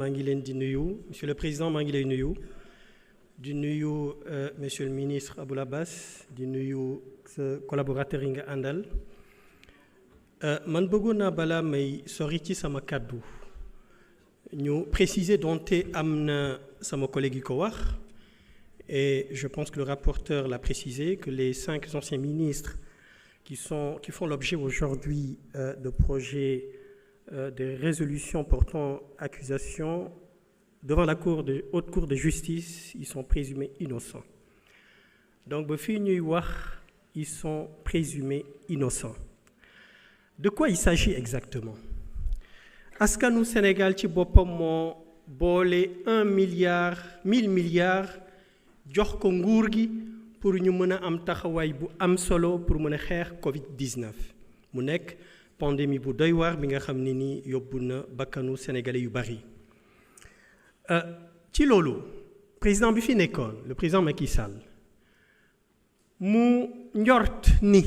maa ngi leen di nuyu monsieur le président maa ngi lay nuyu di nuyu monsieur le ministre Aboul Abbas di nuyu sa collaborateur yi nga àndal man bëggoon naa balaa may sori ci sama kàddu ñu préciser donte am na sama collègue yi ko wax et je pense que le rapporteur l'a précisé que les 5 anciens ministres qui font l'objet aujourd'hui de projets de résolution portant accusation devant la haute cour de justice, ils sont présumés innocents. Donc ba fii ñuy wax ils sont présumés innocents. De quoi il s'agit exactement? Askanu Sénégal ci boppam moo boole 1 milliard 1000 milliards jox ko nguur gi pour ñu mën a am taxawaay bu am solo pour mën a xeex Covid-19 mu nekk pandémie bu doy waar bi nga xam ne ni yóbbu na bakkanu sénégalais yu bari ci loolu président bi fi nekkoon le président Macky Sall mu njort ni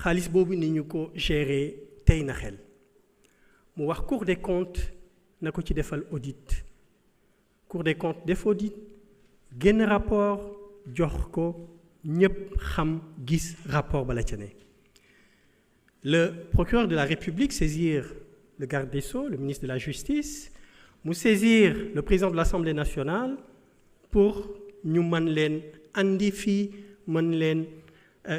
xaalis boobu ni ñu ko gérer tey na xel mu wax Cour des comptes na ko ci defal audit Cour des comptes def audit génn rapport jox ko ñëpp xam gis rapport ba la ca ne le procureur de la République saisir le garde des Sceaux, le ministre de la Justice, mu saisir le président de l'Assemblée nationale pour ñu mën leen andi fii mën leen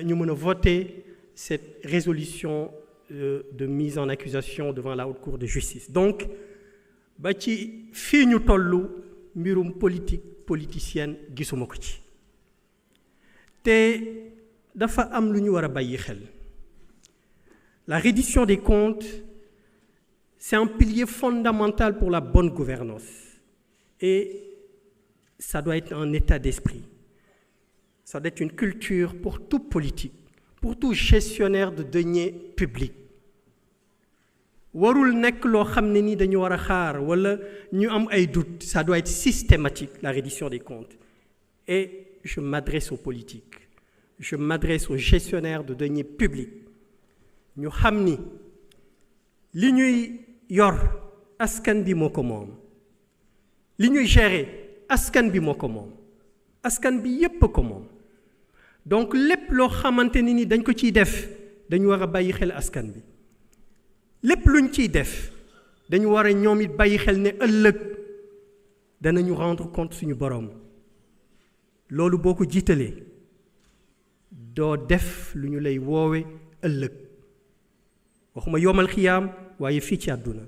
ñu mën a voter cette résolution de mise en accusation devant la haute cour de justice. Donc ba ci fii ñu tollu mbirum politicienne gisuma ko ci te dafa am lu ñu war a bàyyi xel. La reddition des comptes, c'est un pilier fondamental pour la bonne gouvernance. Et ça doit être un état d'esprit. Ça doit être une culture pour tout politique, pour tout gestionnaire de deniers publics. warul nekk loo xam ne ni dañu war a xaar wala ñu am ay doute. Ça doit être systématique, la reddition des comptes. Et je m'adresse aux politiques. Je m'adresse aux gestionnaires de deniers publics. ñu xam ni li ñuy yor askan bi moo ko moom li ñuy gérer askan bi moo ko moom askan bi yépp ko moom donc lépp loo xamante ni dañ ko ciy def dañu war a bàyyi xel askan bi lépp luñ ciy def dañu war a ñoom it bàyyi xel ne ëllëg danañu rendre compte suñu borom loolu boo ko jiitalee doo def lu ñu lay woowe ëllëg waxuma yomal xiyaam waaye fii ci àdduna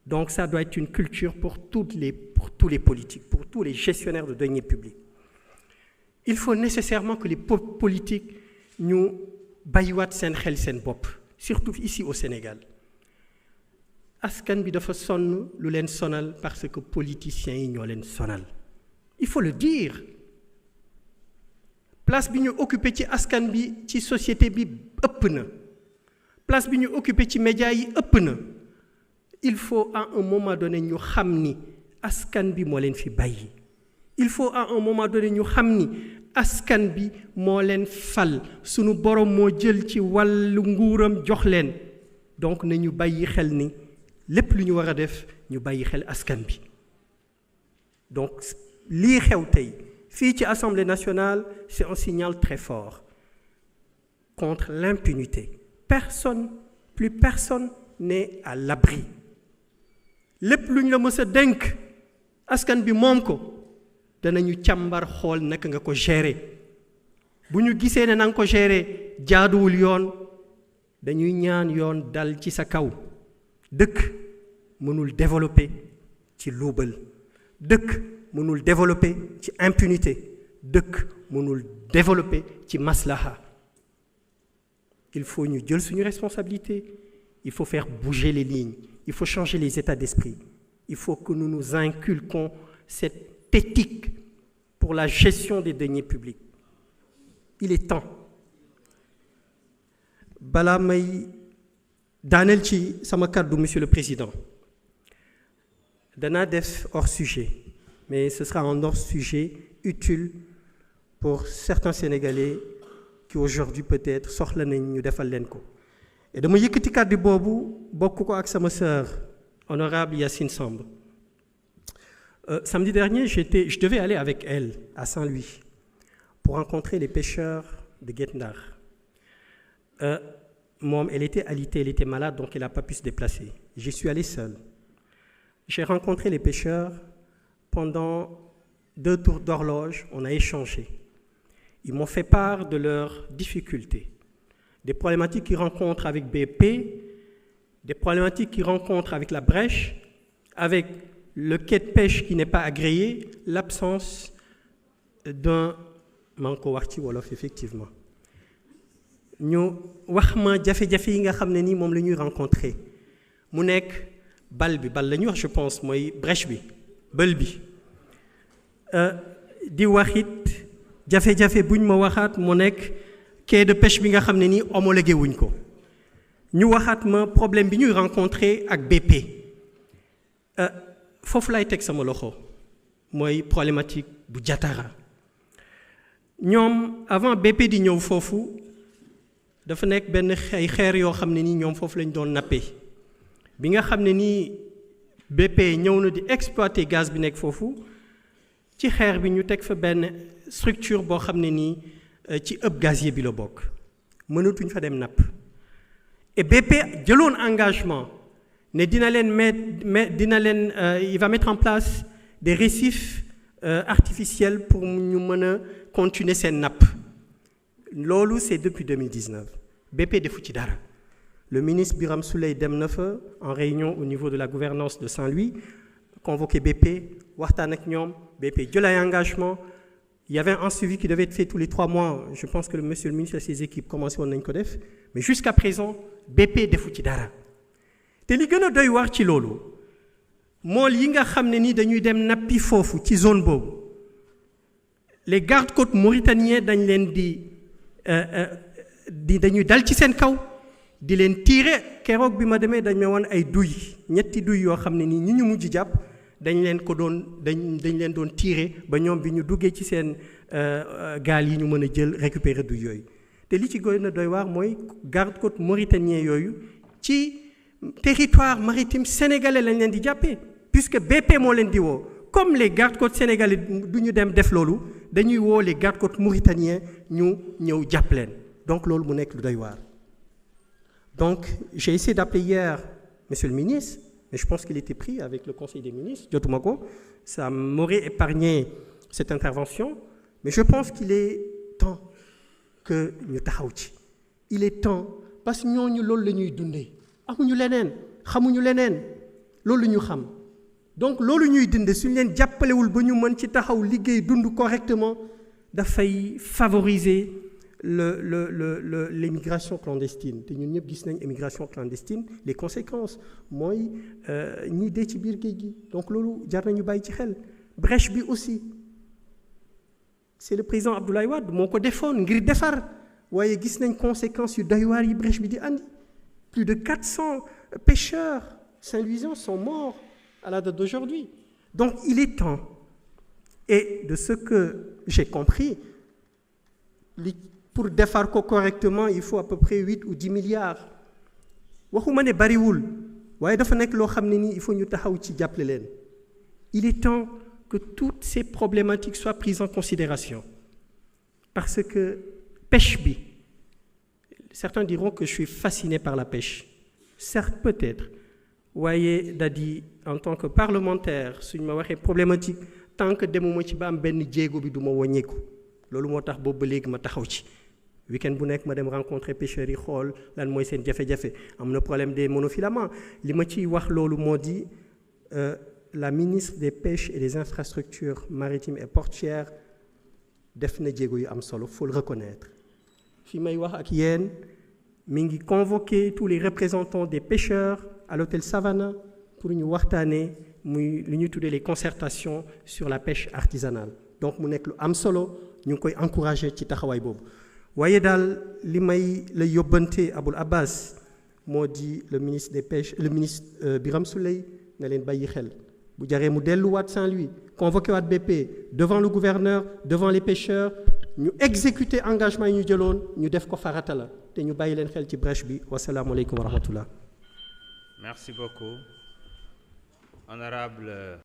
donc ça doit être une culture pour tous les politiques pour tous les gestionnaires de deniers publics il faut nécessairement que les politiques ñu bàyyiwaat seen xel seen bopp surtout ici au Sénégal askan bi dafa sonn lu leen sonal parce que politiciens yi ñoo leen sonal il faut le dire place bi ñu occupé ci askan bi ci société bi ëpp na place bi ñu occupé ci médias yi ëpp na il faut à un moment donné ñu xam ni askan bi moo leen fi bàyyi il faut à un moment donné ñu xam ni askan bi moo leen fal sunu borom moo jël ci wàllu nguuram jox leen donc nañu bàyyi xel ni lépp lu ñu war a def ñu bàyyi xel askan bi donc lii xew tey fii ci Assemblée nationale c'est un signal très fort contre l'impunité. Plus personne n'est à l'abri lépp lu ñu la mës a dénk askan bi moom ko danañu càmbar xool naka nga ko gérer bu ñu gisee ne na nga ko gérer jaaduwul yoon dañuy ñaan yoon dal ci sa kaw dëkk mënul développer ci luubal dëkk mënul développer ci impunité dëkk mënul développer ci maslaha. Il faut ñu jël suñu responsabilité, il faut faire bouger les lignes, il faut changer les états d'esprit. Il faut que nous nous inculquons cette éthique pour la gestion des deniers publics. Il est temps. Balaa may daaneel ci sama kàddu monsieur le président danaa def hors sujet mais ce sera un hors sujet utile pour certains Sénégalais qui aujourd'hui peut-être soxla nañ ñu defal leen ko et dama yëkkati kàddu boobu bokk ko ak sama sœur honorable Yacine Samb Samedi dernier, je devais aller avec elle à Saint-Louis pour rencontrer les pêcheurs de Guet Ndar. Elle était alitée, elle était malade, donc elle n'a pas pu se déplacer. J'y suis allé seul. J'ai rencontré les pêcheurs pendant 2 tours d'horloge, on a échangé. Ils m'ont fait part de leurs difficultés, des problématiques qu'ils rencontrent avec BP, des problématiques qu'ils rencontrent avec la brèche, avec le quai de pêche qui n'est pas agréé, l'absence d'un manko wax ci wolof effectivement. ñu wax ma jafe-jafe yi nga xam ne ni moom la ñuy rencontré mu nekk bal la ñuy wax je pense mooy brèche bi bël bi di wax it jafe-jafe buñ ma waxaat mu nekk quai de pêche bi nga xam ne ni homologué wuñ ko ñu waxaat ma problème bi ñuy rencontré ak BP foofu lay teg sama loxo mooy problématique bu Jatara ñoom avant BP di ñëw foofu dafa nekk benn ay xeer yoo xam ne nii ñoom foofu lañ doon nappee bi nga xam ne nii BP ñëw na di exploiter gaz bi nekk foofu ci xeer bi ñu teg fa benn structure boo xam ne nii ci ëpp gazier bi la bokk mënatuñ fa dem napp et BP jëloon engagement ne dina leen il va mettre en place des récifs artificiels pour ñu mën a continuer seen napp loolu c'est depuis 2019 BP defu ci dara le ministre Birame Souleye dem na fa en réunion au niveau de la gouvernance de Saint-Louis convoqué BP waxtaan ak ñoom BP jël ay engagement il y avait un suivi qui devait être fait tous les 3 mois je pense que monsieur le ministre et ses équipes commencé woon nañ ko def mais jusqu'à présent BP defu ci dara te li gën a doy waar ci loolu mool yi nga xam ne ni dañuy dem nappi foofu ci zone boobu les gardes-côtes mauritaniens dañ leen dañuy dal ci seen kaw di leen tirer keroog bi ma demee dañ ma woon ay duy ñetti duy yoo xam ne nii ñi ñu mujj jàpp dañ leen doon tirer ba ñoom bi ñu duggee ci seen gaal yi ñu mën a jël récupérer duy yooyu te li ci gën a doy waar mooy garde-côte mauritanien yooyu ci territoire maritime sénégalais lañ leen di jàppee puisque BP moo leen di woo comme les gardes-côtes sénégalais du ñu dem def loolu dañuy woo les gardes-côtes mauritaniens ñu ñëw jàpp leen donc loolu mu nekk lu doy waar. Donc j'ai essayé d'appeler hier monsieur le ministre mais je pense qu'il était pris avec le conseil des ministres jotuma ko ça m'aurait épargné cette intervention mais je pense qu'il est temps que ñu taxaw ci il est temps parce que ñooñu loolu la ñuy dundee amuñu leneen xamuñu leneen loolu ñu xam donc loolu ñuy dundee suñu leen jàppalewul ba ñu mën ci taxaw liggéey dund correctement dafay favoriser l'immigration clandestine te ñun ñëpp gis nañ immigration clandestine les conséquences mooy ñii dee ci biir géej gi donc loolu jar nañu bàyyi ci xel brèche bi aussi c'est le président Abdoulaye Wade moo ko defoon ngir defar waaye gis nañ conséquences yu doy waar yi brèche bi di andi plus de 400 pêcheurs saint-louisiens sont morts à la date d'aujourd'hui donc il est temps et de ce que j'ai compris pour defar ko correctement il faut à peu près 8 ou 10 milliards waxuma ne bariwul waaye dafa nekk loo xam ne nii il faut ñu taxaw ci jàppale leen il est temps que toutes ces problématiques soient prises en considération parce que pêche bi certains diront que je suis fasciné par la pêche certes peut-être waaye da di en tant que parlementaire suñ ma waxee problématique tant que demuma ci ba am benn jéego bi du ma wàññeeku loolu moo tax boobu ba léegi ma taxaw ci week-end bu nekk ma dem rencontrer pêcheurs yi xool lan mooy seen jafe-jafe am na problème des monofilaments li ma ciy wax loolu moo di la ministre des pêches et des infrastructures maritimes et portuaires def na jéego yu am solo faut le reconnaître fi may wax ak yéen mi ngi convoquer tous les représentants des pêcheurs à l'hôtel Savannah pour ñu waxtaanee muy lu ñuy tuddee les concertations sur la pêche artisanale donc mu nekk lu am solo ñu ngi koy encourager ci taxawaay boobu waaye daal li may la yóbbante Aboul Abbas moo di le ministre des pêches le ministre Birame Souleye na leen bàyyi xel bu jaree mu delluwaat Saint-Louis convoqué waat BP devant le gouverneur devant les pêcheurs ñu exécuter engagement yi ñu jëloon ñu def ko farata la te ñu bàyyi leen xel ci brèche bi wasalaamualeykum wa rahmatullah. Merci beaucoup honorable